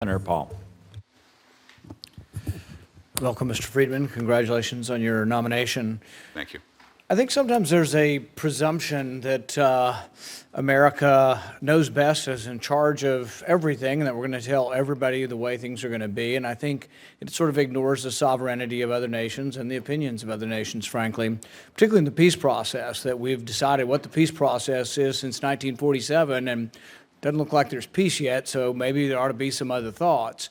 Senator Paul. Welcome, Mr. Friedman. Congratulations on your nomination. Thank you. I think sometimes there's a presumption that America knows best, is in charge of everything, and that we're going to tell everybody the way things are going to be. And I think it sort of ignores the sovereignty of other nations and the opinions of other nations, frankly, particularly in the peace process, that we've decided what the peace process is since 1947, and it doesn't look like there's peace yet, so maybe there ought to be some other thoughts.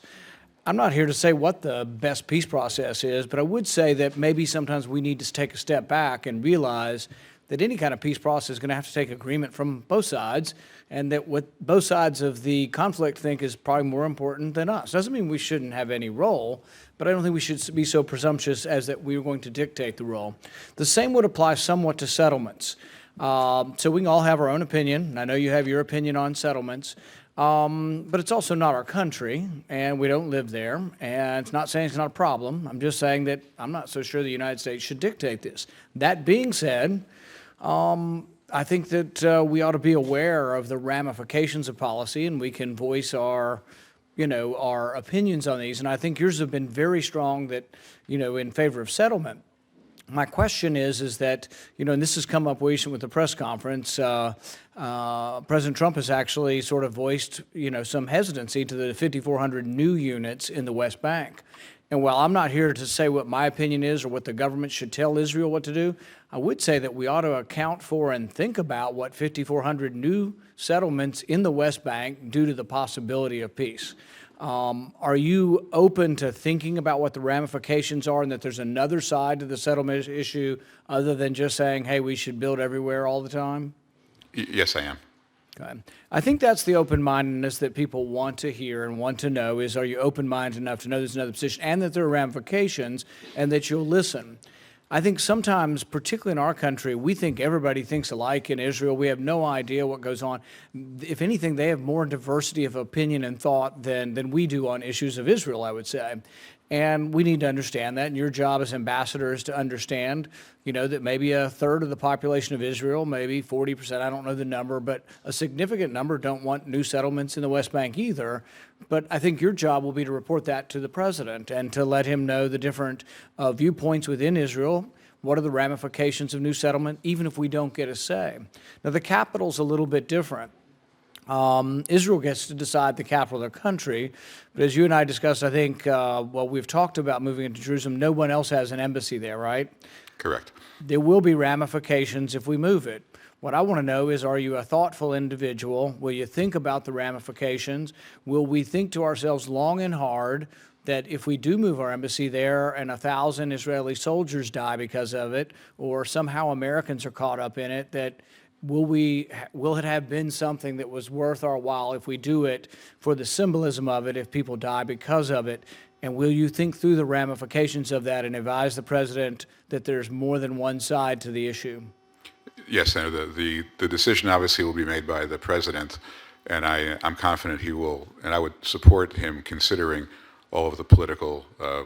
I'm not here to say what the best peace process is, but I would say that maybe sometimes we need to take a step back and realize that any kind of peace process is going to have to take agreement from both sides, and that what both sides of the conflict think is probably more important than us. Doesn't mean we shouldn't have any role, but I don't think we should be so presumptuous as that we're going to dictate the role. The same would apply somewhat to settlements. So we can all have our own opinion, and I know you have your opinion on settlements. But it's also not our country, and we don't live there, and it's not saying it's not a problem. I'm just saying that I'm not so sure the United States should dictate this. That being said, I think that we ought to be aware of the ramifications of policy, and we can voice our opinions on these. And I think yours have been very strong that, in favor of settlement. My question is that, and this has come up recently with the press conference, President Trump has actually sort of voiced, some hesitancy to the 5,400 new units in the West Bank. And while I'm not here to say what my opinion is or what the government should tell Israel what to do, I would say that we ought to account for and think about what 5,400 new settlements in the West Bank do to the possibility of peace. Are you open to thinking about what the ramifications are and that there's another side to the settlement issue other than just saying, hey, we should build everywhere all the time? Yes, I am. Okay. I think that's the open-mindedness that people want to hear and want to know is, are you open-minded enough to know there's another position and that there are ramifications and that you'll listen? I think sometimes, particularly in our country, we think everybody thinks alike in Israel. We have no idea what goes on. If anything, they have more diversity of opinion and thought than we do on issues of Israel, I would say. And we need to understand that. And your job as ambassador is to understand, that maybe a third of the population of Israel, maybe 40%, I don't know the number, but a significant number don't want new settlements in the West Bank either. But I think your job will be to report that to the president and to let him know the different viewpoints within Israel. What are the ramifications of new settlement, even if we don't get a say? Now, the capital's a little bit different. Israel gets to decide the capital of their country, but as you and I discussed, I think, we've talked about moving into Jerusalem. No one else has an embassy there, right? Correct. There will be ramifications if we move it. What I want to know is, are you a thoughtful individual? Will you think about the ramifications? Will we think to ourselves long and hard that if we do move our embassy there and 1,000 Israeli soldiers die because of it, or somehow Americans are caught up in it, that will it have been something that was worth our while if we do it for the symbolism of it, if people die because of it? And will you think through the ramifications of that and advise the president that there's more than one side to the issue? Yes, Senator. The decision obviously will be made by the president, and I'm confident he will, and I would support him considering all of the political,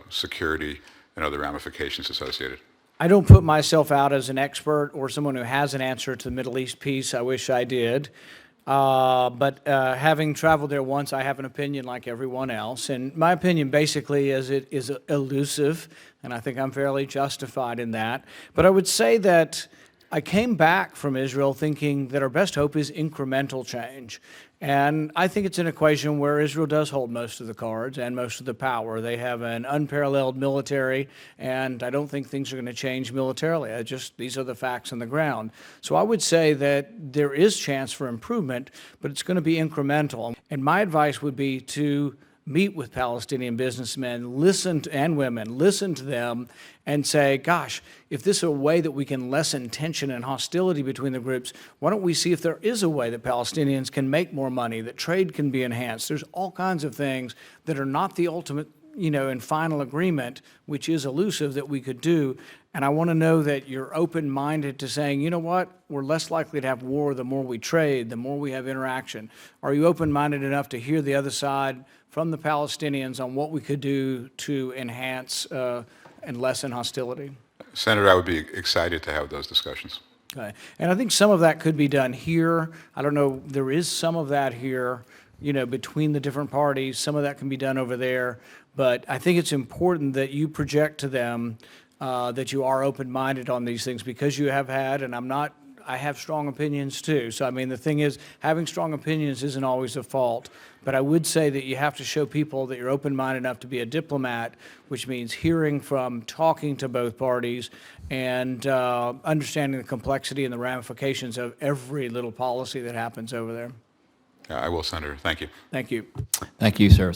security, and other ramifications associated. I don't put myself out as an expert or someone who has an answer to the Middle East piece. I wish I did. But having traveled there once, I have an opinion like everyone else. And my opinion basically is it is elusive, and I think I'm fairly justified in that. But I would say that I came back from Israel thinking that our best hope is incremental change. And I think it's an equation where Israel does hold most of the cards and most of the power. They have an unparalleled military, and I don't think things are going to change militarily. These are the facts on the ground. So I would say that there is chance for improvement, but it's going to be incremental. And my advice would be to meet with Palestinian businessmen, and women, listen to them and say, gosh, if this is a way that we can lessen tension and hostility between the groups, why don't we see if there is a way that Palestinians can make more money, that trade can be enhanced? There's all kinds of things that are not the ultimate, and final agreement, which is elusive, that we could do. And I want to know that you're open-minded to saying, you know what, we're less likely to have war the more we trade, the more we have interaction. Are you open-minded enough to hear the other side from the Palestinians on what we could do to enhance and lessen hostility? Senator, I would be excited to have those discussions. Okay. And I think some of that could be done here. I don't know, there is some of that here. between the different parties. Some of that can be done over there. But I think it's important that you project to them that you are open-minded on these things, because you have had, and I have strong opinions too. So, I mean, the thing is, having strong opinions isn't always a fault. But I would say that you have to show people that you're open-minded enough to be a diplomat, which means hearing from, talking to both parties, and understanding the complexity and the ramifications of every little policy that happens over there. I will, Senator. Thank you. Thank you. Thank you, sir.